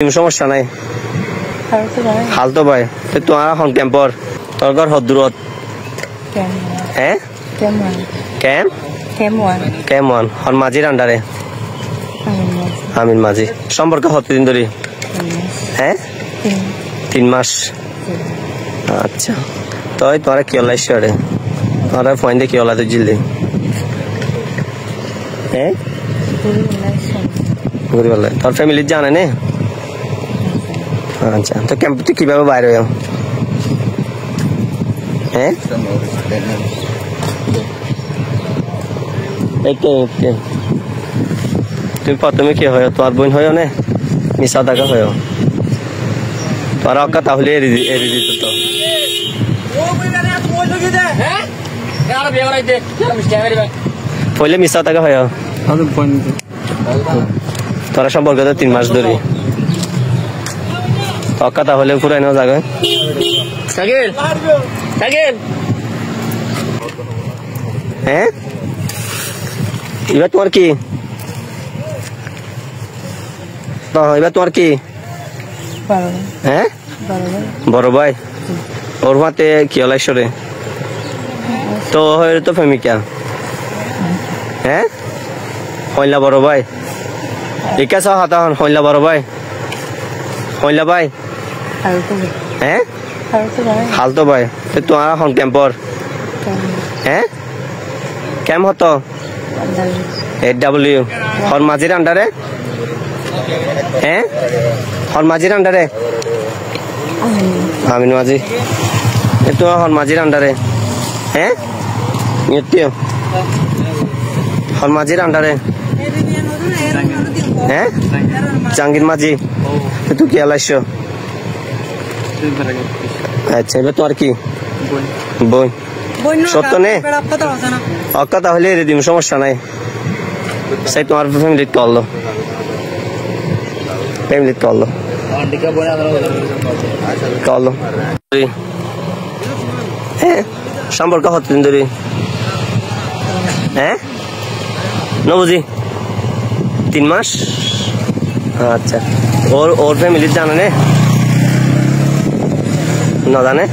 সমস্যা নাই হালতো ভাই তোমার এখন ক্যাম্পর তোর ঘর হদ্দুরত হ্যাঁ ক্যাম ওয়ান হন মাঝির আন্ডারে আমিন মাঝি সম্পর্ক কতদিন ধরে হ্যাঁ 3 মাস আচ্ছা তাই তোরা কি হলাই শরে তোরা ফোন দিয়ে কি হলা তুই জিল্লি হ্যাঁ ঘুরি বলে তোর ফ্যামিলি জানে না আচ্ছা তো ক্যাম্প তুই কিভাবে বাইরে হয়ে হ্যাঁ তুমি প্রথমে কি হয় তোমার বোন হয় না মিশা থাকা হয় তোরা অক্কা তাহলে এড়ি দিত তো পহলে মিশা থাকা হয় তোরা সম্পর্ক তো 3 মাস ধরে অক্কা তাহলে পুরাই না জায়গায় হ্যাঁ এবার তোমার কি এবার তোমার কি হ্যাঁ বড় ভাই ওর মাতে কি হল ঈশ্বরে তো তো প্রেমিকা হ্যাঁ হইলা বড় ভাই একা সহ হাতা হন হইলা বড় ভাই হইলা ভাই হ্যাঁ হালতো ভাই তোমার এখন ক্যাম্পর হ্যাঁ ক্যাম্প হতো AW হর মাঝির আন্ডারে হ্যাঁ হর মাঝির আন্ডারে আমিন মাঝি তো হর মাঝির আন্ডারে হ্যাঁ হর মাঝির আন্ডারে হ্যাঁ জাহাঙ্গীর মাঝি তুই কি আলাইছ আচ্ছা এবার তোমার কি বই সত্য নেই অক্কা তাহলে এড়ে দিম সমস্যা নাই সেই তোমার ফ্যামিলি করলো হ্যাঁ সম্পর্ক কতদিন ধরে হ্যাঁ ন বুঝি 3 মাস আচ্ছা ওর ফ্যামিলি জানে না জানে